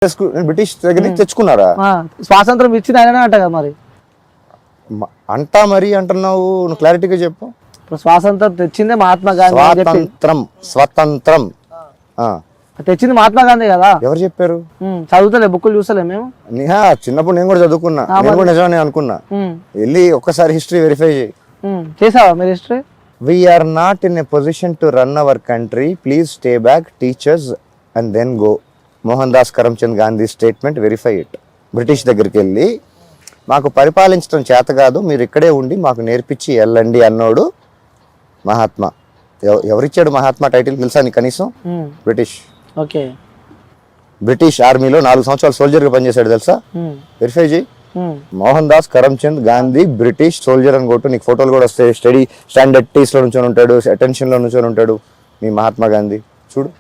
British దగ్గర నుంచి తెచ్చుకున్నారా? స్వాతంత్రం ఇచ్చింది ఆయననే అంట కదా మరి. అంటా మరి అంటున్నావు, నువ్వు క్లారిటీగా చెప్పు. స్వాతంత్రం తెచ్చిందే మహాత్మా గాంధీ. స్వతంత్రం తెచ్చింది మహాత్మా గాంధీ కదా. ఎవరు చెప్పారు? చదువుతలే, బుక్కులు చూస్తలే మేము. చిన్నప్పుడు నేను కూడా చదువుకున్నా, నేను కూడా నిజమని అనుకున్నా. వెళ్ళి ఒక్కసారి హిస్టరీ వెరిఫై చేయి. చేసావా మీరు history? We are not in a position to run our country. Please stay back, teach us and then go. Mohan Das Karamchand Gandhi statement, verify it. British దగ్గరికి వెళ్ళి మాకు పరిపాలించడం చేత కాదు, మీరు ఇక్కడే ఉండి మాకు నేర్పించి వెళ్ళండి అన్నోడు మహాత్మా. ఎవరిచ్చాడు మహాత్మా టైటిల్ తెలుసా నీకు కనీసం? బ్రిటిష్. ఓకే. బ్రిటిష్ ఆర్మీలో 4 సంవత్సరాలు సోల్జర్గా పనిచేశాడు తెలుసా? వెరిఫై చేయి. మోహన్ దాస్ కరమ్చంద్ గాంధీ బ్రిటిష్ సోల్జర్ అని కొట్టు, నీకు ఫోటోలు కూడా వస్తాయి. స్టడీ స్టాండర్డ్ లో నుంచొని ఉంటాడు, అటెన్షన్ లో నుంచొని ఉంటాడు మీ మహాత్మా గాంధీ. చూడు.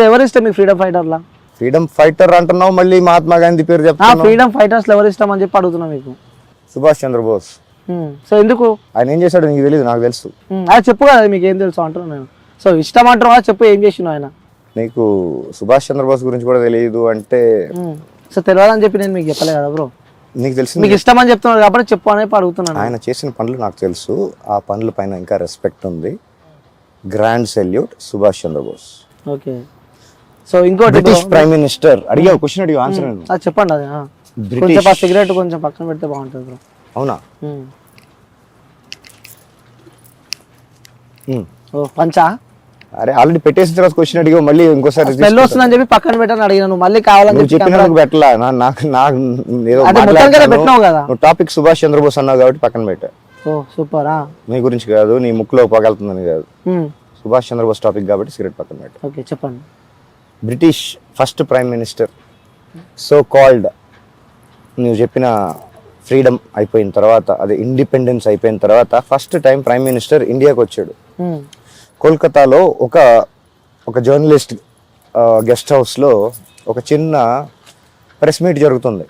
ఎవరు ఇష్టం మీ ఫ్రీడమ్ ఫైటర్ లా? ఫ్రీడమ్ ఫైటర్ అంటున్నావు, మళ్ళీ మహాత్మా గాంధీ పేరు చెప్తాను. ఫ్రీడమ్ ఫైటర్స్ ఎవరు ఇష్టం అని చెప్పి అడుగుతున్నా మీకు. సుభాష్ చంద్రబోస్. సో ఎందుకు? ఆయన ఏం చేశాడు నీకు తెలియదు, నాకు తెలుసు. అది చెప్పు కదా, మీకు ఏం తెలుసు అంటున్నాను నేను. సో ఇష్టం అంటున్నా, చెప్పు ఏం చేసిన ఆయన. నీకు సుభాష్ చంద్రబోస్ గురించి కూడా తెలియదు అంటే? సో తెలియదని చెప్పి నేను మీకు చెప్పలే కదా బ్రో. నీకు తెలిసి మీకు ఇష్టం అని చెప్తున్నారు కాబట్టి చెప్పు అనే అడుగుతున్నాను. ఆయన చేసిన పనులు నాకు తెలుసు, ఆ పనుల పైన ఇంకా రెస్పెక్ట్ ఉంది. Grand salute Subhash Chandrabose. Okay. So ఇంకోటి, బ్రిటిష్ ప్రైమ్ మినిస్టర్ అడిగావు, క్వశ్చన్ అడిగావు, ఆన్సర్ అది చెప్పండి. అది కొంచెం సిగరెట్ కొంచెం పక్కన పెడితే బాగుంటుంది బ్రో. అవునా? ఓ పంచా. అరే ఆల్రెడీ పెట్టేసిన తర్వాత క్వశ్చన్ అడిగావు, మళ్ళీ ఇంకోసారి స్మెల్ వస్తుందని చెప్పి పక్కన పెట్టని అడిగాను, మళ్ళీ కావాలని చెప్పినందుకు పెట్టలా. నువ్వు టాపిక్ సుభాష్ చంద్రబోస్ అన్నావు కాబట్టి పక్కన పెట్టా. ఓ సూపర్. నీ గురించి కాదు, నీ ముక్కులో పగలుతుందని కాదు, సుభాష్ చంద్రబోస్ టాపిక్ కాబట్టి సిగరెట్ పక్కన పెట్టా. ఓకే చెప్పండి. British first prime minister, so called. నువ్వు చెప్పిన ఫ్రీడమ్ అయిపోయిన తర్వాత, అదే ఇండిపెండెన్స్ అయిపోయిన తర్వాత ఫస్ట్ టైం ప్రైమ్ మినిస్టర్ ఇండియాకి వచ్చాడు. కోల్కతాలో ఒక జర్నలిస్ట్ గెస్ట్ హౌస్లో ఒక చిన్న ప్రెస్ మీట్ జరుగుతుంది.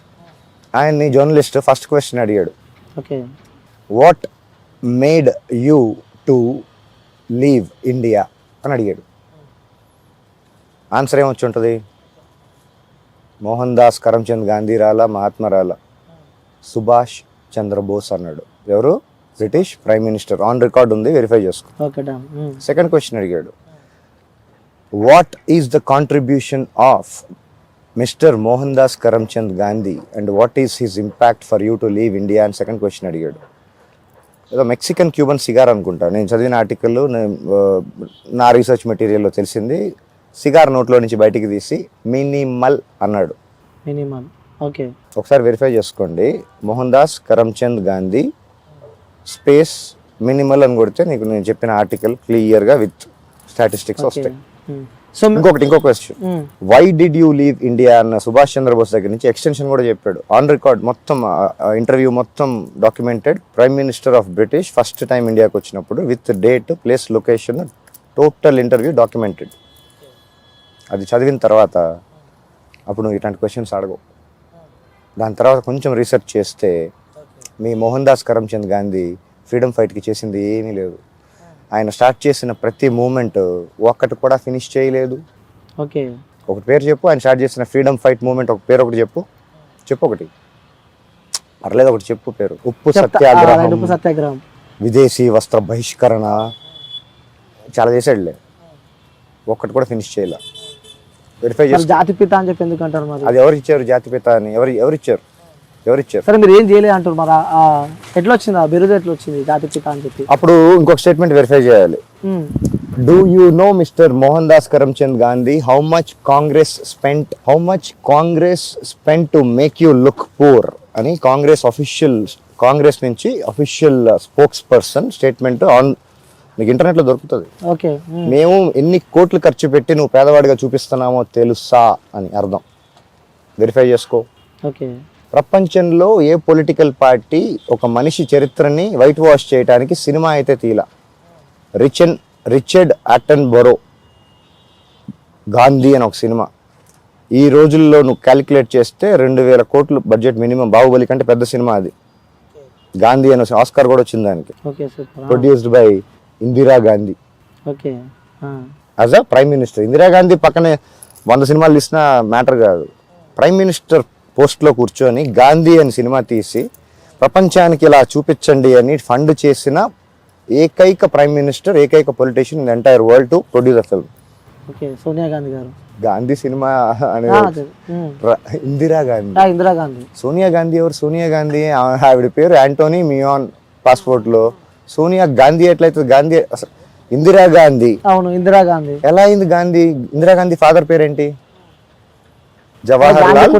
ఆయన్ని జర్నలిస్ట్ ఫస్ట్ క్వశ్చన్ అడిగాడు, what made you to leave India అని అడిగాడు. ఆన్సర్ ఏమొచ్చి ఉంటుంది? మోహన్ దాస్ కరమ్చంద్ గాంధీ రాలా, మహాత్మా రాలా, సుభాష్ చంద్రబోస్ అన్నాడు. ఎవరు? British prime minister. On record ఉంది, వెరిఫై చేసుకో. సెకండ్ క్వశ్చన్ అడిగాడు, what is the contribution of mister Mohan Das Karamchand Gandhi and what is his impact for you to leave India అని సెకండ్ క్వశ్చన్ అడిగాడు. ఏదో మెక్సికన్ క్యూబన్ సిగార్ అనుకుంటా, నేను చదివిన ఆర్టికల్, నా రీసెర్చ్ మెటీరియల్లో తెలిసింది. సిగార్ నోట్లో నుంచి బయటికి తీసి మినిమల్ అన్నాడు. మినిమల్. ఓకే. ఒకసారి వెరిఫై చేసుకోండి. మోహన్ దాస్ కరమ్చంద్ గాంధీ స్పేస్ మినిమల్ అని కొడితే నీకు నేను చెప్పిన ఆర్టికల్ క్లియర్ గా విత్ స్టాటిస్టిక్స్ వస్తాయి. సో ఇంకో question, why did you leave India అన్న సుభాష్ చంద్రబోస్ దగ్గర నుంచి ఎక్స్టెన్షన్ కూడా చెప్పాడు. ఆన్ రికార్డ్ మొత్తం ఇంటర్వ్యూ మొత్తం documented. Prime minister of British first time ఇండియాకి వచ్చినప్పుడు with date, place, location, total interview documented. అది చదివిన తర్వాత అప్పుడు నువ్వు ఇట్లాంటి క్వశ్చన్స్ అడగవు. దాని తర్వాత కొంచెం రీసెర్చ్ చేస్తే మీ మోహన్ దాస్ కరమ్చంద్ గాంధీ ఫ్రీడమ్ ఫైట్కి చేసింది ఏమీ లేదు. ఆయన స్టార్ట్ చేసిన ప్రతి మూమెంట్ ఒక్కటి కూడా ఫినిష్ చేయలేదు. ఓకే. ఒకటి పేరు చెప్పు, ఆయన స్టార్ట్ చేసిన ఫ్రీడమ్ ఫైట్ మూమెంట్ ఒక పేరు ఒకటి చెప్పు. ఒకటి పర్లేదు, ఒకటి చెప్పు పేరు. ఉప్పు సత్యాగ్రహం, విదేశీ వస్త్ర బహిష్కరణ, చాలా చేసాడులే, ఒక్కటి కూడా ఫినిష్ చేయలే. వెరిఫై చేసి జాతిపిత అని చెప్పి ఎందుకంటారు మరి? అది ఎవరు ఇచ్చారు జాతిపిత అని? ఎవరిచ్చారు? సరే మీరు ఏం చేయలేదు అంటారు మరి, ఎట్లా వచ్చింది ఆ బిరుదు, ఎట్లా వచ్చింది జాతిపిత అని చెప్పి? అప్పుడు ఇంకొక స్టేట్మెంట్ వెరిఫై చేయాలి. Do you know mister Mohan Das Karamchand Gandhi how much Congress spent to make you look poor అని కాంగ్రెస్ నుంచి official spokes person statement on, మీకు ఇంటర్నెట్ లో దొరుకుతుంది. మేము ఎన్ని కోట్లు ఖర్చు పెట్టి నువ్వు పేదవాడిగా చూపిస్తున్నామో తెలుసా అని అర్థం. వెరిఫై చేసుకో. ప్రపంచంలో ఏ పొలిటికల్ పార్టీ ఒక మనిషి చరిత్రని వైట్ వాష్ చేయడానికి సినిమా అయితే తీలా. రిచర్డ్ అటెన్బరో గాంధీ అని ఒక సినిమా, ఈ రోజుల్లో నువ్వు క్యాలిక్యులేట్ చేస్తే 2000 కోట్లు బడ్జెట్ మినిమం. బాహుబలి కంటే పెద్ద సినిమా అది. గాంధీ అని ఆస్కార్ కూడా వచ్చింది దానికి. Produced by Indira Gandhi as a prime minister. Indira Gandhi పక్కనే 100 సినిమాలు తీసిన మ్యాటర్ కాదు. ప్రైమ్ మినిస్టర్ పోస్ట్లో కూర్చొని గాంధీ అని సినిమా తీసి ప్రపంచానికి ఇలా చూపించండి అని ఫండ్ చేసిన ఏకైక ప్రైమ్ మినిస్టర్, ఏకైక politician in entire world to produce a film. Okay, Sonia Gandhi గారు. గాంధీ సినిమా ఆ, అదే. ఇందిరా గాంధీ. ఇందిరా గాంధీ. సోనియా గాంధీ ఎవరు? సోనియా గాంధీ ఆవిడ పేరు యాంటోనీ మియాన్ పాస్పోర్ట్లో. సోనియా గాంధీ ఎట్లయితే గాంధీ అసలు ఇందిరా గాంధీ. అవును, ఇందిరా గాంధీ. ఎలా అయింది గాంధీ? ఇందిరా గాంధీ ఫాదర్ పేరేంటి? జవహర్ లాల్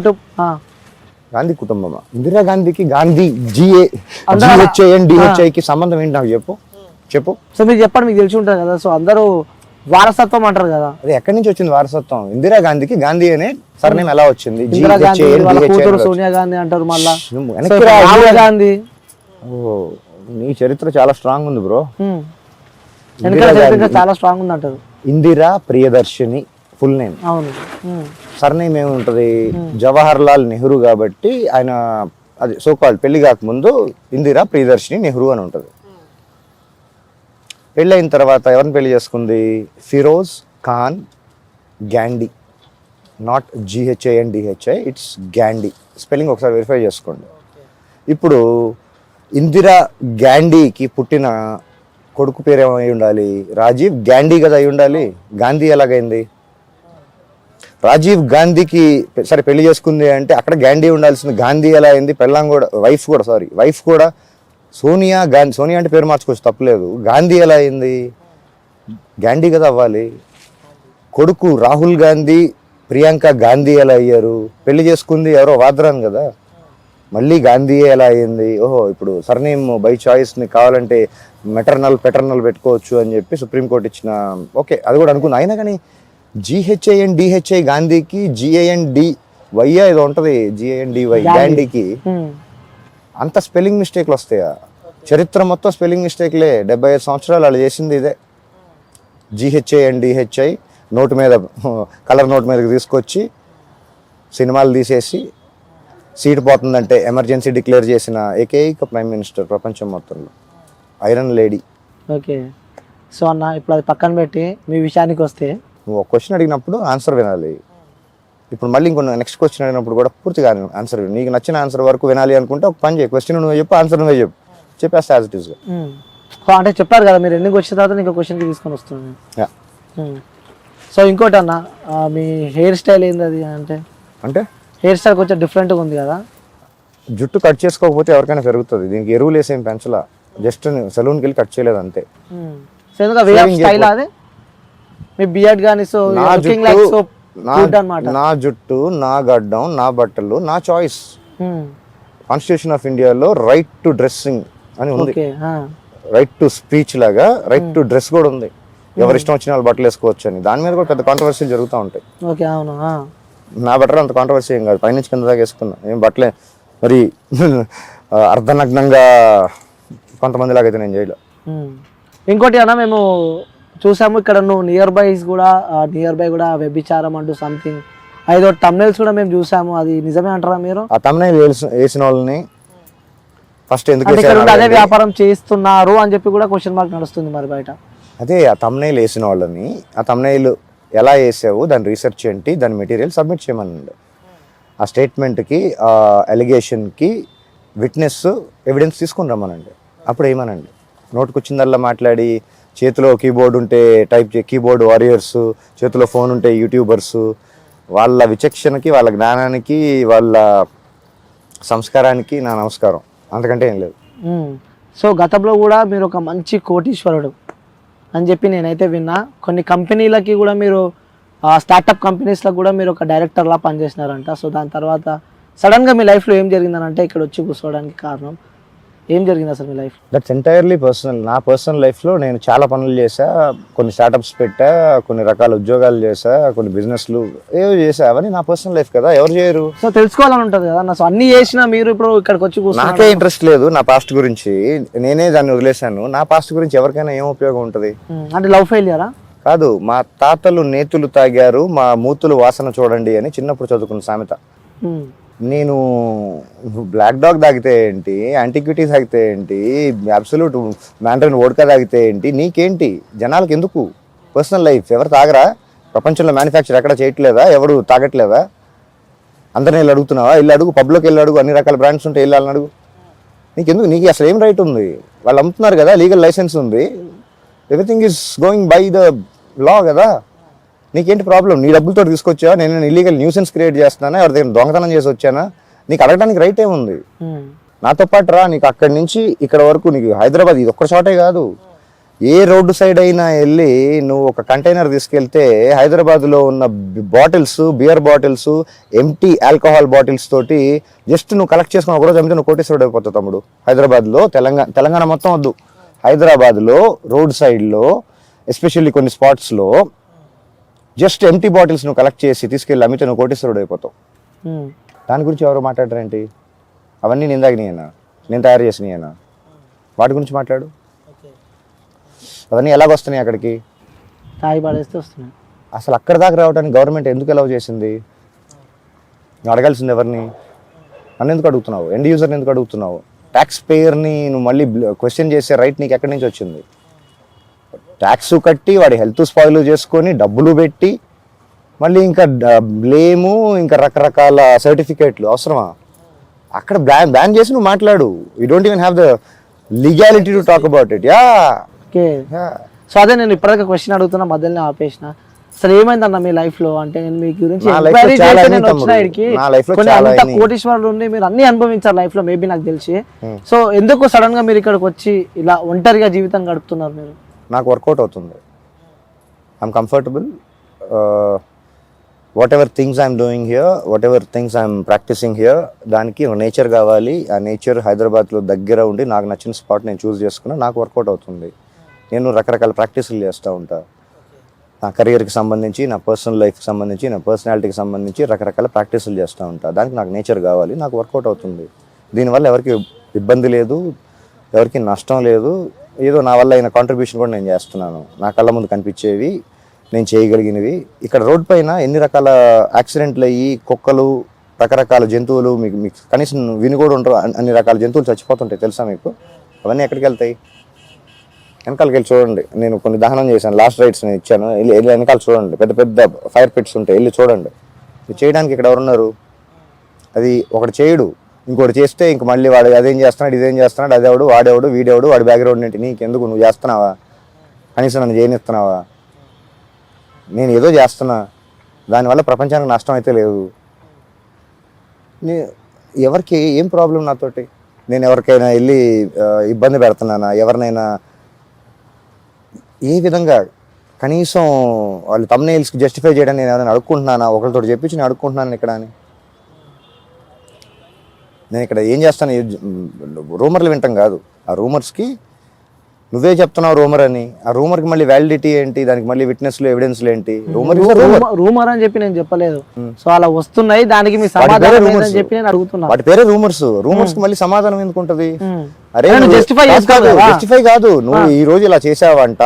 గాంధీ కుటుంబమా? ఇందిరా గాంధీకి గాంధీ జిహెచ్ఐకి సంబంధం ఏంటి నాకు చెప్పు. సో మీరు చెప్పండి, మీకు తెలిసి ఉంటుంది కదా. సో అందరూ వారసత్వం అంటారు కదా, అది ఎక్కడి నుంచి వచ్చింది వారసత్వం? ఇందిరా గాంధీకి గాంధీ అనే సర్నేమ్ ఎలా వచ్చింది? ఇందిరా గాంధీ వాళ్ళ కూతురు సోనియా గాంధీ అంటారు మళ్ళా. రాహుల్ గాంధీ. ఓ, నీ చరిత్ర చాలా స్ట్రాంగ్ ఉంది బ్రో. చాలా స్ట్రాంగ్ ఉంది అంటారు. Indira Priyadarshini full name. అవును. సర్నేమ్ ఏముంటది? జవహర్ లాల్ నెహ్రూ కాబట్టి ఆయన అది సోకాల్డ్ పెళ్లి కాకముందు ఇందిరా ప్రియదర్శిని నెహ్రూ అని ఉంటది. పెళ్ళైన తర్వాత ఎవరిని పెళ్లి చేసుకుంది? Feroze Khan Gandhi. Not GHANDHI, it's Gandhi. Spelling ఒకసారి వెరిఫై చేసుకోండి. ఇప్పుడు ఇందిరా గాంధీకి పుట్టిన కొడుకు పేరు ఏమై ఉండాలి? రాజీవ్ గాంధీ కదా అయి ఉండాలి. గాంధీ ఎలాగైంది? రాజీవ్ గాంధీకి సరే పెళ్లి చేసుకుంది అంటే అక్కడ గాంధీ ఉండాల్సింది. గాంధీ ఎలా అయింది? పెళ్ళాం కూడా వైఫ్ కూడా సోనియా గాంధీ. సోనియా అంటే పేరు మార్చుకోవచ్చు, తప్పలేదు. గాంధీ ఎలా అయింది? గాంధీ కదా అవ్వాలి. కొడుకు రాహుల్ గాంధీ, ప్రియాంక గాంధీ ఎలా అయ్యారు? పెళ్లి చేసుకుంది ఎవరో వాద్రాన్ కదా, మళ్ళీ గాంధీ ఎలా అయ్యింది? ఓహో, ఇప్పుడు సర్నేమ్ బై చాయిస్ని కావాలంటే పెటర్నల్ పెట్టుకోవచ్చు అని చెప్పి సుప్రీంకోర్టు ఇచ్చిన. ఓకే, అది కూడా అనుకుంది. అయినా కానీ GHANDHI గాంధీకి GANDY ఏదో ఉంటుంది, GANDY గాంధీకి అంత స్పెల్లింగ్ మిస్టేక్లు వస్తాయా? చరిత్ర మొత్తం స్పెల్లింగ్ మిస్టేక్లే. 75 సంవత్సరాలు వాళ్ళు చేసింది ఇదే. GHANDHI నోటు మీద, కలర్ నోట్ మీదకి తీసుకొచ్చి సినిమాలు తీసేసి సీట్ పోతుందంటే ఎమర్జెన్సీ డిక్లేర్ చేసిన ఏకైక ప్రైమ్ మినిస్టర్ ప్రపంచం మొత్తంలో. Iron lady. ఓకే, సో అన్న ఇప్పుడు అది పక్కన పెట్టి మీ విషయానికి వస్తే, నువ్వు ఒక క్వశ్చన్ అడిగినప్పుడు ఆన్సర్ వినాలి. ఇప్పుడు మళ్ళీ ఇంకో నెక్స్ట్ క్వశ్చన్ అడిగినప్పుడు కూడా పూర్తిగా ఆన్సర్ నీకు నచ్చిన ఆన్సర్ వరకు వినాలి అనుకుంటే ఒక పని చేయి, క్వశ్చన్ నువ్వు చెప్పు, ఆన్సర్ నువ్వే చెప్పేస్తా యాజ్ ఇట్ ఈస్గా. అంటే చెప్పారు కదా మీరు, ఎన్ని వచ్చిన తర్వాత ఇంకో క్వశ్చన్కి తీసుకొని వస్తున్నాను. సో ఇంకోటి అన్న, మీ హెయిర్ స్టైల్ ఏంది? అది అంటే హెయిర్ స్టైల్ కొంచెం డిఫరెంట్గా ఉంది కదా. జుట్టు కట్ చేసుకోకపోతే ఎవరికైనా పెరుగుతుంది. దీనికి ఎరువులు వేసేం పెంచలా, జస్ట్ సెలూన్కి వెళ్ళి కట్ చేయలేదు అంతే. సో ఎందుకంటే వే ఆఫ్ స్టైల్ అదే మీ బియర్డ్ కానీ. So looking like so good అన్నమాట. నా జుట్టు, నా గడ్డం, నా బట్టలు, నా చాయిస్. కాన్స్టిట్యూషన్ ఆఫ్ ఇండియాలో రైట్ టు డ్రెస్సింగ్ అని ఉంది. రైట్ టు స్పీచ్ లాగా రైట్ టు డ్రెస్ కూడా ఉంది. ఎవరి ఇష్టం వచ్చిన వాళ్ళు బట్టలు వేసుకోవచ్చు అని. దాని మీద కూడా పెద్ద కాంట్రవర్సీలు జరుగుతూ ఉంటాయి. ఓకే, అవును. నా బట్టలు అంత కాంట్రవర్సీ ఏం కాదు, పైనుంచి కింద దాకా వేసుకున్నా. ఏం బట్టలే మరి అర్ధనగ్నంగా కొంతమంది లాగైతే నేను చేయలే. ఇంకోటి అన్న, మేము చూసాము ఇక్కడ నువ్వు నియర్ బై కూడా వ్యభిచారం అంటూ సంథింగ్ 5 thumbnails కూడా మేము చూసాము. అది నిజమే అంటారా మీరు? ఆ thumbnail వేసిన వాళ్ళని ఫస్ట్ ఎందుకు అదే వ్యాపారం చేస్తున్నారు అని చెప్పి కూడా క్వశ్చన్ మార్క్ నడుస్తుంది మరి బయట. అదే ఆ thumbnail వేసిన వాళ్ళని, ఆ thumbnail ఎలా వేసావు, దాని రీసెర్చ్ ఏంటి, దాని మెటీరియల్ సబ్మిట్ చేయమనండి. ఆ స్టేట్మెంట్కి, ఆ ఎలిగేషన్కి విట్నెస్ ఎవిడెన్స్ తీసుకుని రమ్మనండి. అప్పుడు ఏమనండి, నోటుకు వచ్చిందల్లా మాట్లాడి చేతిలో కీబోర్డ్ ఉంటే కీబోర్డ్ వారియర్స్, చేతిలో ఫోన్ ఉంటే యూట్యూబర్స్, వాళ్ళ విచక్షణకి, వాళ్ళ జ్ఞానానికి, వాళ్ళ సంస్కారానికి నా నమస్కారం, అంతకంటే ఏం లేదు. సో గతంలో కూడా మీరు ఒక మంచి కోటీశ్వరుడు అని చెప్పి నేనైతే విన్నా. కొన్ని కంపెనీలకి కూడా మీరు, స్టార్టప్ కంపెనీస్లో కూడా మీరు ఒక డైరెక్టర్లా పనిచేసినారంట. సో దాని తర్వాత సడన్గా మీ లైఫ్లో ఏం జరిగిందని అంటే ఇక్కడ వచ్చి కూర్చోవడానికి కారణం ఏం జరిగింది అసలు మీ లైఫ్? That's entirely personal. నా పర్సనల్ లైఫ్లో నేను చాలా పనులు చేశా, కొన్ని స్టార్టప్స్ పెట్టా, కొన్ని రకాల ఉద్యోగాలు చేశా, కొన్ని బిజినెస్లు ఏవో చేసా. అవన్నీ నా పర్సనల్ లైఫ్ కదా, ఎవరు చేయరు. సో తెలుసుకోవాలని ఉంటుంది కదా నా. సో అన్ని చేసినా మీరు ఇప్పుడు ఇక్కడికి వచ్చి నాకే ఇంట్రెస్ట్ లేదు నా పాస్ట్ గురించి, నేనే దాన్ని వదిలేశాను. నా పాస్ట్ గురించి ఎవరికైనా ఏం ఉపయోగం ఉంటుంది? అంటే లవ్ ఫెయిలియరా? కాదు, మా తాతలు నేతులు తాగారు, మా మూతులు వాసన చూడండి అని చిన్నప్పుడు చదువుకున్న సామెత. నేను బ్లాక్ డాగ్ తాగితే ఏంటి, యాంటిక్విటీ తాగితే ఏంటి, అబ్సల్యూట్ మ్యాండరిన్ వోడ్కా తాగితే ఏంటి, నీకేంటి? జనాలకు ఎందుకు పర్సనల్ లైఫ్? ఎవరు తాగరా? ప్రపంచంలో మ్యానుఫ్యాక్చర్ ఎక్కడ చేయట్లేదా? ఎవరు తాగట్లేదా? అందరిని వెళ్ళి అడుగుతున్నావా? వెళ్ళి అడుగు, పబ్లోకి వెళ్ళి అడుగు, అన్ని రకాల బ్రాండ్స్ ఉంటే వెళ్ళాలని అడుగు. నీకెందుకు? నీకు అసలు ఏం రైట్ ఉంది? వాళ్ళు అమ్ముతున్నారు కదా, లీగల్ లైసెన్స్ ఉంది, everything is going by the law కదా. నీకేంటి ప్రాబ్లం? నీ డబ్బులతో తీసుకొచ్చా, నేను ఇల్లీగల్ న్యూసెన్స్ క్రియేట్ చేస్తున్నానా, ఎవరి దగ్గర దొంగతనం చేసి వచ్చానా? నీకు అడగడానికి రైట్ ఏముంది? నాతో పాటు రా, నీకు అక్కడి నుంచి ఇక్కడ వరకు, నీకు హైదరాబాద్ ఇది ఒక్క చోటే కాదు, ఏ రోడ్డు సైడ్ అయినా వెళ్ళి నువ్వు ఒక కంటైనర్ తీసుకెళ్తే హైదరాబాద్లో ఉన్న bottles, beer bottles, empty alcohol bottles తోటి జస్ట్ నువ్వు కలెక్ట్ చేసుకుని ఒకరోజు అమ్మితే నువ్వు కోటేశ్వరుడు అయిపోతావు తమ్ముడు. హైదరాబాద్లో, తెలంగాణ మొత్తం వద్దు, హైదరాబాద్లో రోడ్ సైడ్లో ఎస్పెషల్లీ కొన్ని స్పాట్స్లో జస్ట్ ఎంటీ బాటిల్స్ నువ్వు కలెక్ట్ చేసి తీసుకెళ్ళి అమ్మితే నువ్వు కోటేశ్వరుడు అయిపోతావు. దాని గురించి ఎవరు మాట్లాడరేంటి? అవన్నీ నేను తాగినాయేనా, నేను తయారు చేసినాయేనా? వాటి గురించి మాట్లాడు. అవన్నీ ఎలాగొస్తున్నాయి అక్కడికి? తాగి పడేస్తే వస్తున్నాయి. అసలు అక్కడ దాకా రావడానికి గవర్నమెంట్ ఎందుకు అలౌ చేసింది? నువ్వు అడగాల్సింది ఎవరిని? నన్ను ఎందుకు అడుగుతున్నావు? ఎండ్ యూజర్ని ఎందుకు అడుగుతున్నావు? ట్యాక్స్ పేయర్ని నువ్వు మళ్ళీ క్వశ్చన్ చేసే రైట్ నీకు ఎక్కడి నుంచి వచ్చింది? ట్యాక్స్ కట్టి వాడి హెల్త్ స్పాయిల్ చేసుకొని డబ్బులు పెట్టి మళ్ళీ ఇంకా బ్లేము, ఇంకా రకరకాల సర్టిఫికేట్లు అవసరమా? అక్కడ బ్యాన్ చేసి నువ్వు మాట్లాడు. You don't even have the legality to talk about it. Yeah, okay. So అదే నేను ఇప్పటిదాకా క్వశ్చన్ అడుగుతున్నా, మధ్యలో ఆపేసిన. అసలు ఏమైందన్న మీ లైఫ్ లో? అంటే నేను మీ గురించి కోటీశ్వరులు ఉండి మీరు అన్ని అనుభవించారు లైఫ్ లో, మేబీ నాకు తెలిసి. సో ఎందుకు సడన్ గా మీరు ఇక్కడికి వచ్చి ఇలా ఒంటరిగా జీవితం గడుపుతున్నారు మీరు? నాకు వర్కౌట్ అవుతుంది. I'm comfortable. Whatever things I'm doing here, whatever things I'm practising here, దానికి నేచర్ కావాలి. ఆ నేచర్ హైదరాబాద్లో దగ్గర ఉండి నాకు నచ్చిన స్పాట్ నేను చూస్ చేసుకున్నా, నాకు వర్కౌట్ అవుతుంది. నేను రకరకాల ప్రాక్టీసులు చేస్తూ ఉంటా. నా కెరియర్కి సంబంధించి, నా పర్సనల్ లైఫ్కి సంబంధించి, నా పర్సనాలిటీకి సంబంధించి రకరకాల ప్రాక్టీసులు చేస్తూ ఉంటా. దానికి నాకు నేచర్ కావాలి, నాకు వర్కౌట్ అవుతుంది. దీనివల్ల ఎవరికి ఇబ్బంది లేదు, ఎవరికి నష్టం లేదు. ఏదో నా వల్ల అయిన కాంట్రిబ్యూషన్ కూడా నేను చేస్తున్నాను. నా కళ్ళ ముందు కనిపించేవి, నేను చేయగలిగినవి. ఇక్కడ రోడ్ పైన ఎన్ని రకాల యాక్సిడెంట్లు అయ్యి కుక్కలు, రకరకాల జంతువులు, మీకు కనీసం విని కూడా ఉంటారు, అన్ని రకాల జంతువులు చచ్చిపోతుంటాయి తెలుసా మీకు? అవన్నీ ఎక్కడికి వెళ్తాయి? వెనకాలకి వెళ్ళి చూడండి. నేను కొన్ని దహనం చేశాను, లాస్ట్ రైట్స్ నేను ఇచ్చాను. వెళ్ళి వెనకాల చూడండి, పెద్ద పెద్ద ఫైర్ పిట్స్ ఉంటాయి, వెళ్ళి చూడండి. ఇది చేయడానికి ఇక్కడ ఎవరున్నారు? అది ఒకటి చేయడు, ఇంకోటి చేస్తే ఇంక మళ్ళీ వాడు అదేం చేస్తున్నాడు, ఇదేం చేస్తున్నాడు, అదేవాడు, వాడేవాడు, వీడేవాడు, వాడి బ్యాక్గ్రౌండ్ ఏంటి, నీకెందుకు? నువ్వు చేస్తున్నావా? కనీసం నన్ను చేయనిస్తున్నావా? నేను ఏదో చేస్తున్నా, దానివల్ల ప్రపంచానికి నష్టం అయితే లేదు. ఎవరికి ఏం ప్రాబ్లం నాతోటి? నేను ఎవరికైనా వెళ్ళి ఇబ్బంది పెడుతున్నానా? ఎవరినైనా ఏ విధంగా కనీసం వాళ్ళు థంబ్నెయిల్స్కి జస్టిఫై చేయడానికి నేను ఏమైనా అడుక్కుంటున్నానా? ఒకరితో చెప్పించి నేను అడుక్కుంటున్నాను ఇక్కడ అని. నేను ఇక్కడ ఏం చేస్తాను? రూమర్లు వింటాం కాదు, ఆ రూమర్స్కి నువ్వే చెప్తున్నావు రూమర్ అని, ఆ రూమర్కి మళ్ళీ వ్యాలిడిటీ ఏంటి, దానికి మళ్ళీ విట్నెస్లు, ఎవిడెన్స్లు ఏంటి? రూమర్ అని చెప్పి నేను చెప్పలేదు. సో అలా వస్తున్నాయి, దానికి మీ సమాధానం అని చెప్పి నేను అడుగుతున్నా. వాటి పేరే రూమర్స్. రూమర్స్ కి మళ్ళీ సమాధానం ఎందుకు ఉంటది? అరే జస్టిఫై కాదు, నువ్వు ఈ రోజు ఇలా చేసావంట,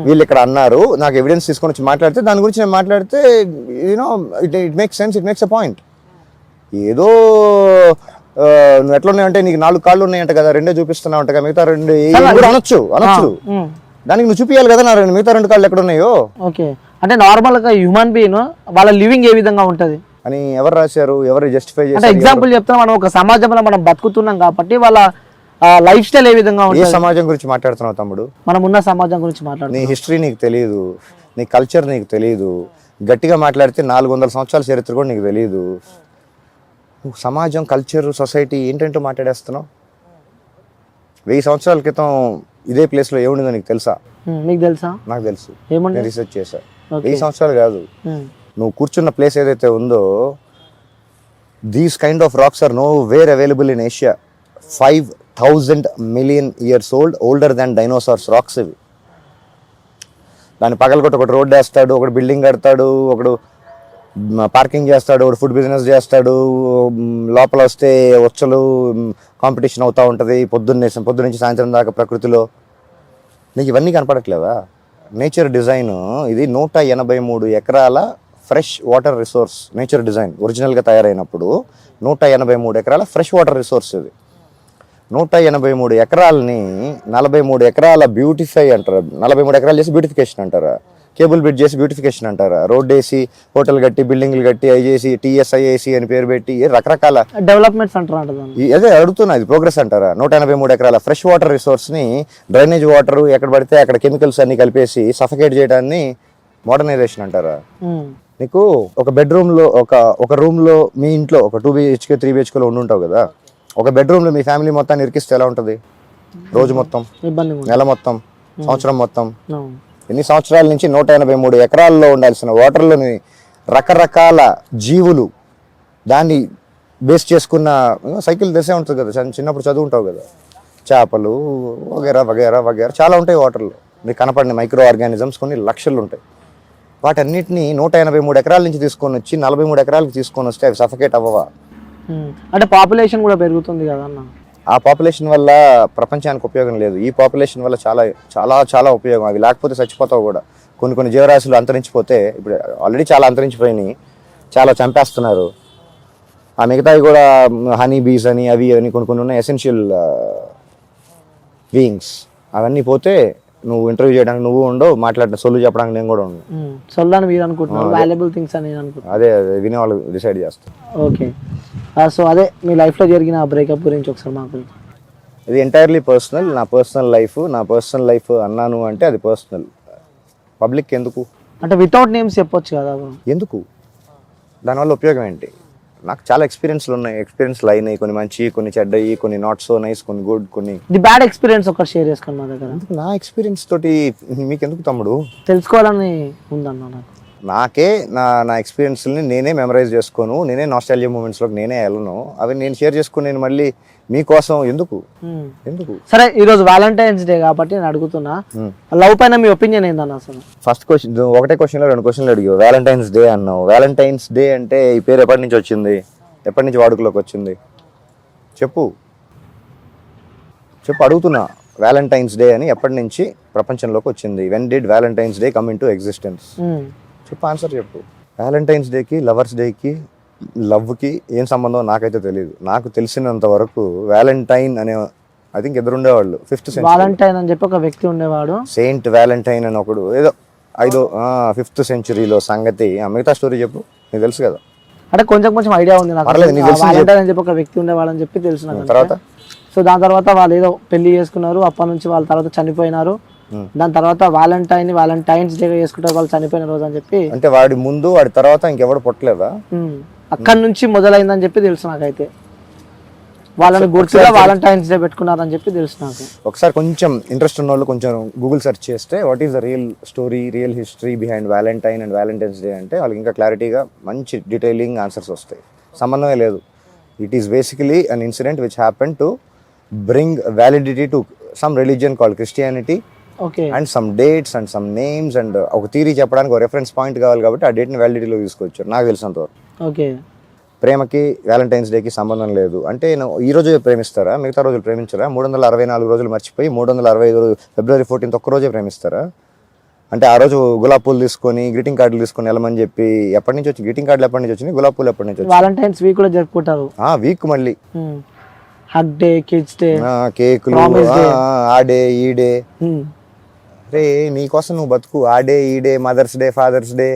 వీళ్ళు ఇక్కడ అన్నారు, నాకు ఎవిడెన్స్ తీసుకొని వచ్చి మాట్లాడితే దాని గురించి నేను మాట్లాడితే you know it makes sense, it makes a point. ఏదో నువ్వు ఎట్లా ఉన్నాయంటే నీకు 4 కాళ్ళు ఉన్నాయంట కదా, 2 చూపిస్తున్నావు అంట కదా, మిగతా 2 అనొచ్చు. దానికి నువ్వు చూపించాలి కదా నా మిగతా 2 కాళ్ళు ఎక్కడ ఉన్నాయో. ఓకే, అంటే నార్మల్ గా హ్యూమన్ బీయింగ్ వాళ్ళ లివింగ్ ఏ విధంగా ఉంటది అని ఎవరు రాశారు? ఎవరు జస్టిఫై చేశారు? అంటే ఎగ్జాంపుల్ చెప్తున్నా, మనం ఒక సమాజంలో మనం బతుకుతున్నాం కాబట్టి వాళ్ళ లైఫ్ స్టైల్ ఏ విధంగా ఉంటుంది? ఏ సమాజం గురించి మాట్లాడుతున్నావు తమ్ముడు? మనం ఉన్న సమాజం గురించి మాట్లాడుతున్నాం. నీ హిస్టరీ నీకు తెలియదు, నీ కల్చర్ నీకు తెలియదు. గట్టిగా మాట్లాడితే 400 సంవత్సరాల చరిత్ర కూడా నీకు తెలియదు. సమాజం, కల్చర్, సొసైటీ ఏంటంటూ మాట్లాడేస్తున్నావు. 1000 సంవత్సరాల క్రితం ఇదే ప్లేస్లో ఏముండిందో నీకు తెలుసా? మీకు తెలుసా? నాకు తెలుసు, నేను రీసెర్చ్ చేశా. 1000 సంవత్సరాలు కాదు, నువ్వు కూర్చున్న ప్లేస్ ఏదైతే ఉందో, these kind of rocks are nowhere available in Asia. 5,000 million years old, older than dinosaurs rocks ఇవి. దాన్ని పగలగొట్టి ఒకటి రోడ్డు వేస్తాడు, ఒకటి బిల్డింగ్ కడతాడు, ఒకడు పార్కింగ్ చేస్తాడు, ఒకటి ఫుడ్ బిజినెస్ చేస్తాడు. లోపల వస్తే వచ్చలు కాంపిటీషన్ అవుతూ ఉంటుంది పొద్దున్న నుంచి సాయంత్రం దాకా ప్రకృతిలో. నీకు ఇవన్నీ కనపడట్లేదా? నేచర్ డిజైన్ ఇది 183 ఎకరాల fresh water resource. Nature design ఒరిజినల్గా తయారైనప్పుడు 183 ఎకరాల ఫ్రెష్ వాటర్ రిసోర్స్ ఇది. 183 ఎకరాలని 43 ఎకరాల బ్యూటిఫై అంటారు, 43 ఎకరాలు చేసి బ్యూటిఫికేషన్ అంటారు. కేబుల్ బ్రిడ్జ్ చేసి బ్యూటిఫికేషన్ అంటారా, రోడ్ వేసి హోటల్ కట్టి బిల్డింగ్లు కట్టి అవి చేసి టీఎస్ఐఏసి అని పేరు పెట్టి రకరకాల డెవలప్మెంట్స్ అంటారు దాన్ని. అదే అడుగుతున్నా, ఇది ప్రోగ్రెస్ అంటారా? 183 ఎకరాల ఫ్రెష్ వాటర్ రిసోర్స్ని, డ్రైనేజ్ వాటర్ ఎక్కడ పడితే అక్కడ కెమికల్స్ అన్ని కలిపేసి సఫకేట్ చేయడాన్ని మోడర్నైజేషన్ అంటారా? నీకు ఒక బెడ్రూమ్లో ఒక రూమ్లో మీ ఇంట్లో ఒక 2 BHK 3 BHKలో ఉండుంటావు కదా, ఒక బెడ్రూమ్లో మీ ఫ్యామిలీ మొత్తాన్ని ఇరికిస్తే ఎలా ఉంటుంది? రోజు మొత్తం, ఇబ్బంది. నెల మొత్తం, సంవత్సరం మొత్తం, ఎన్ని సంవత్సరాల నుంచి 183 ఎకరాల్లో ఉండాల్సిన వాటర్లోని రకరకాల జీవులు దాన్ని బేస్ చేసుకున్న సైకిల్ తెలిసే ఉంటుంది కదా, చిన్నప్పుడు చదువుంటావు కదా, చేపలు వగేరా వగేరా వగేరా చాలా ఉంటాయి వాటర్లో. మీకు కనపడిన మైక్రో ఆర్గానిజమ్స్ కొన్ని లక్షలు ఉంటాయి. వాటన్నిటిని 183 ఎకరాల నుంచి తీసుకొని వచ్చి 43 ఎకరాలకు తీసుకొని వస్తే అవి సఫకేట్ అవ్వవా? అంటే పాపులేషన్ కూడా పెరుగుతుంది కదా అన్న. ఆ పాపులేషన్ వల్ల ప్రపంచానికి ఉపయోగం లేదు, ఈ పాపులేషన్ వల్ల చాలా చాలా చాలా ఉపయోగం. అవి లేకపోతే చచ్చిపోతావు కూడా. కొన్ని జీవరాశులు అంతరించిపోతే, ఇప్పుడు ఆల్రెడీ చాలా అంతరించిపోయినాయి, చాలా చంపేస్తున్నారు. ఆ మిగతావి కూడా హనీ బీస్ అని అవి అని కొన్ని ఉన్నాయి, ఎసెన్షియల్ బీయింగ్స్. అవన్నీ పోతే నువ్వు ఇంటర్వ్యూ చేయడానికి నువ్వు ఉండవు, మాట్లాడిన సొల్లు చెప్పడానికి నేను కూడా ఉండవు. సొల్లు అని మీరు అనుకుంటున్నాను, వాల్యుబుల్ థింగ్స్ అని నేను అనుకుంటున్నాను. అదే వినే వాళ్ళు డిసైడ్ చేస్తారు. ఓకే, సో అదే మీ లైఫ్లో జరిగిన బ్రేకప్ గురించి ఒకసారి మాకు. ఇది ఎంటైర్లీ పర్సనల్, నా పర్సనల్ లైఫ్ అన్నాను అంటే అది పర్సనల్. పబ్లిక్ ఎందుకు? అంటే వితౌట్ నేమ్స్ చెప్పొచ్చు కదా. ఎందుకు? దానివల్ల ఉపయోగం ఏంటి? నాకు చాలా ఎక్స్పీరియన్స్లు అయినాయి, కొన్ని మంచి, కొన్ని చెడ్డయి, కొన్ని నాట్ సో నైస్, కొన్ని గుడ్, కొన్ని. ది బ్యాడ్ ఎక్స్పీరియన్స్ ఒకటి షేర్ చేసుకోండి మా దగ్గర. నా ఎక్స్పీరియన్స్ తోటి మీకెందుకు తమ్ముడు? తెలుసుకోవాలని ఉందన్న నాకు. నాకే నా ఎక్స్పీరియన్స్ని నేనే మెమరైజ్ చేసుకోను, నేనే నాస్టాల్జియా మూమెంట్స్లోకి నేనే వెళ్ళను. అవి నేను షేర్ చేసుకుని నేను మళ్ళీ మీకోసం ఎందుకు? సరే, ఈరోజు వ్యాలంటైన్స్ డే కాబట్టి నేను అడుగుతున్నా, లవ్ పైన మీ ఒపీనియన్ ఏందన్న అసలు? ఫస్ట్ క్వశ్చన్, ఒకటే క్వశ్చన్లో 2 క్వశ్చన్లు అడిగావు. వ్యాలంటైన్స్ డే అన్నావు. వ్యాలంటైన్స్ డే అంటే ఈ పేరు ఎప్పటి నుంచి వచ్చింది? ఎప్పటి నుంచి వాడుకలోకి వచ్చింది? చెప్పు అడుగుతున్నా. వ్యాలంటైన్స్ డే అని ఎప్పటి నుంచి ప్రపంచంలోకి వచ్చింది? When did Valentine's day come in to existence? చెప్పు, ఆన్సర్ చెప్పు. వ్యాలంటైన్స్ డేకి, లవర్స్ డేకి, లవ్కి ఏం సంబంధం నాకైతే తెలియదు. నాకు తెలిసినంత వరకు వ్యాలంటైన్ అనే ఐ థింక్ ఎదురుండేవాళ్ళు 5th century. వాలంటైన్ అని చెప్పి ఒక వ్యక్తి ఉండేవాడు, సెయింట్ వ్యాలంటైన్ అని ఒకడు, ఏదో 5th centuryలో సంగతి. మిగతా స్టోరీ చెప్పు, నీకు తెలుసు కదా. అంటే కొంచెం ఐడియా ఉంది నాకు. వాలంటైన్ అని చెప్పి ఒక వ్యక్తి ఉండేవాడు అని చెప్పి తెలుసు నాకు. తర్వాత సో దాని తర్వాత వాళ్ళు ఏదో పెళ్లి చేసుకున్నారు, అప్పటి నుంచి వాళ్ళ తర్వాత చనిపోయినారు. దాని తర్వాత వ్యాలంటైన్స్ డే చేసుకుంటారు వాళ్ళు చనిపోయిన రోజు అని చెప్పి. అంటే వాడి ముందు వాడి తర్వాత ఇంకెవడు పుట్టలేదా? అక్కడి నుంచి మొదలైందని చెప్పి తెలుసు నాకైతే. వాళ్ళని గుర్తుగా వ్యాలంటైన్స్ డే పెట్టుకున్నారని చెప్పి తెలుసు నాకు. ఒకసారి కొంచెం ఇంట్రెస్ట్ ఉన్న వాళ్ళు కొంచెం గూగుల్ సెర్చ్ చేస్తే what is the real story, real history behind Valentine and Valentine's day అంటే వాళ్ళకి ఇంకా క్లారిటీగా మంచి డీటెయిలింగ్ ఆన్సర్స్ వస్తాయి. సంబంధమే లేదు. It is basically an incident which happen to bring validity to some religion called Christianity. And some dates and some names and ఒక theory చెప్పడానికి ఒక రెఫరెన్స్ పాయింట్ కావాలి కాబట్టి ఆ డేట్ని వ్యాలిడిటీలో తీసుకొచ్చారు నాకు తెలిసినంతవరకు. ఓకే, ప్రేమకి వ్యాలంటైన్స్ డేకి సంబంధం లేదు అంటే ఈ రోజు ప్రేమిస్తారా? మిగతా రోజులు ప్రేమించరా? 364 రోజులు మర్చిపోయి 365 February 14th ఒక్కరోజే ప్రేమిస్తారా? అంటే ఆ రోజు గులాబ్ పూలు తీసుకొని గ్రీటింగ్ కార్డులు తీసుకొని వెళ్ళమని చెప్పి ఎప్పటి నుంచి వచ్చి గ్రీటింగ్ కార్డులు ఎప్పటి నుంచి వచ్చినాయి? గులాబ్ పూలు ఎప్పటి నుంచి వచ్చి? వ్యాలంటైన్స్ వీక్ కూడా జరుపుకుంటారు. వీక్ మళ్ళీ హగ్ డే, కిడ్స్ డే, కేకులు, ఆ డే ఈ డే. రే నీకోసం నువ్వు బతుకు. ఆ డే ఈ day, mother's day, father's day,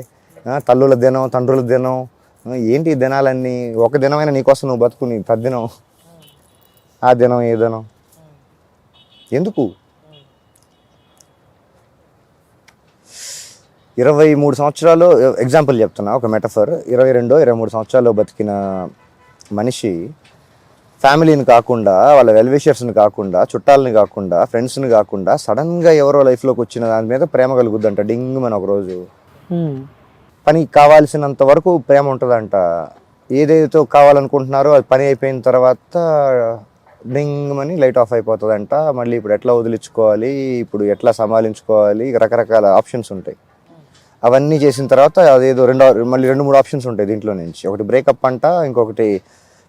తల్లుల దినం, తండ్రుల దినం, ఏంటి ఈ దినాలన్నీ? ఒక దినమైన నీకోసం నువ్వు బతుకు. నీ తద్దినం, ఆ దినం, ఏ దినం ఎందుకు? 23 సంవత్సరాలు ఎగ్జాంపుల్ చెప్తున్నా, ఒక మెటఫర్. 22-23 సంవత్సరాలు బతికిన మనిషి ఫ్యామిలీని కాకుండా, వాళ్ళ వెల్విషర్స్ని కాకుండా, చుట్టాలని కాకుండా, ఫ్రెండ్స్ని కాకుండా సడన్గా ఎవరో లైఫ్లోకి వచ్చిన దాని మీద ప్రేమ కలుగుద్దంట డింగ్ అని. ఒకరోజు పని కావాల్సినంత వరకు ప్రేమ ఉంటుందంట. ఏదైతే కావాలనుకుంటున్నారో అది పని అయిపోయిన తర్వాత డింగ్ అని లైట్ ఆఫ్ అయిపోతుందంట. మళ్ళీ ఇప్పుడు ఎట్లా వదిలించుకోవాలి, ఇప్పుడు ఎట్లా సంభాలించుకోవాలి, రకరకాల ఆప్షన్స్ ఉంటాయి. అవన్నీ చేసిన తర్వాత అదేదో మళ్ళీ 2-3 ఆప్షన్స్ ఉంటాయి దీంట్లో నుంచి. ఒకటి బ్రేకప్ అంట, ఇంకొకటి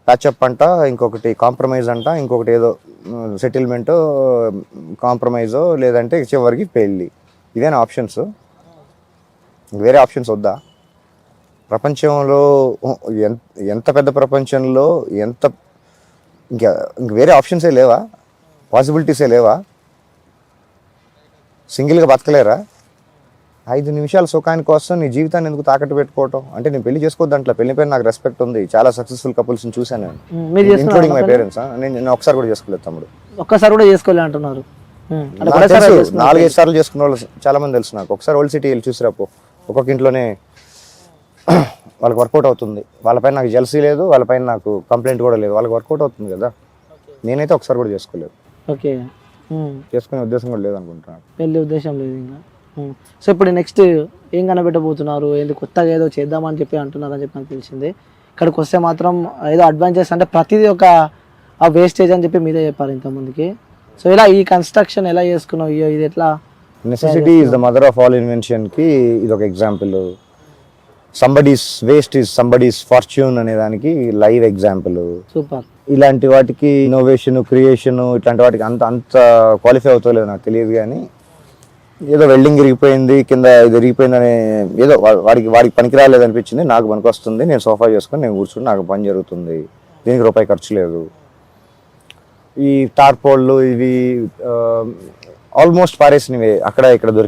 ప్యాచప్ అంట, ఇంకొకటి కాంప్రమైజ్ అంట, ఇంకొకటి ఏదో సెటిల్మెంటో కాంప్రమైజో, లేదంటే చివరికి పెళ్ళి. ఇవేనా ఆప్షన్స్? వేరే ఆప్షన్స్ వద్దా? ప్రపంచంలో ఎంత పెద్ద ప్రపంచంలో ఇంక వేరే ఆప్షన్సే లేవా? పాసిబిలిటీసే లేవా? సింగిల్గా బతకలేరా? 5 నిమిషాల సుఖాని కోసం నీ జీవితాన్ని ఎందుకు తాకట్టు పెట్టుకోవటం? అంటే నేను పెళ్లి చేసుకోవద్దు అంట్లో, పెళ్లి పైన నాకు రెస్పెక్ట్ ఉంది. చాలా సక్సెస్ఫుల్ కపుల్స్ని చూశాను నేను, మీరు ఇంక్లూడింగ్ మై పేరెంట్స్. నేను ఒకసారి కూడా చేసుకోలేదు తమ్ముడు. ఒక్కసారి కూడా చేసుకోలే అంటున్నారు. నాకు తెలుసు, 4-5 సార్లు చేసుకున్న వాళ్ళు చాలా మంది తెలుసు నాకు. ఒకసారి ఓల్డ్ సిటీ వెళ్ళి చూసిరాపో, ఒక్కొక్క ఇంట్లోనే వాళ్ళకి వర్కౌట్ అవుతుంది. వాళ్ళపైన నాకు జెలసీ లేదు, వాళ్ళపైన నాకు కంప్లైంట్ కూడా లేదు, వాళ్ళకి వర్కౌట్ అవుతుంది కదా. నేనైతే ఒకసారి కూడా చేసుకోలేదు, ఓకే, చేసుకునే ఉద్దేశం కూడా లేదు అనుకుంటున్నాను. వెళ్ళే ఉద్దేశం లేదు ఇంకా. సో ఇప్పుడు నెక్స్ట్ ఏం కనబెట్టబోతున్నారు? ఏది కొత్తగా ఏదో చేద్దామని చెప్పి అంటున్నారు అని చెప్పి నాకు తెలిసింది. ఇక్కడికి వస్తే మాత్రం ఏదో అడ్వాంటేజ్ అంటే ప్రతిదీ ఒక వేస్టేజ్ అని చెప్పి మీరే చెప్పారు ఇంతకుముందుకి. సో ఇలా ఈ కన్స్ట్రక్షన్ ఎలా చేసుకున్నావు, ఇది ఎట్లా? Necessity is the mother of all ఇన్వెన్షన్కి ఇది ఒక example. Somebody's waste is somebody's fortune అనే దానికి లైవ్ ఎగ్జాంపుల్. సూపర్. ఇలాంటి వాటికి ఇన్నోవేషన్, క్రియేషన్, ఇట్లాంటి వాటికి అంత క్వాలిఫై అవుతలేదు నాకు తెలియదు. కానీ ఏదో వెల్డింగ్ ఇరిగిపోయింది, కింద ఇది ఇరిగిపోయింది అనే ఏదో వాడికి పనికి రాలేదు అనిపించింది. నాకు పనికి వస్తుంది, నేను సోఫా చేసుకొని నేను కూర్చుని నాకు పని జరుగుతుంది, దీనికి రూపాయి ఖర్చు లేదు. ఈ టార్పోళ్ళు ఇవి ఆల్మోస్ట్ పారేసినవి అక్కడ ఇక్కడ దొరికి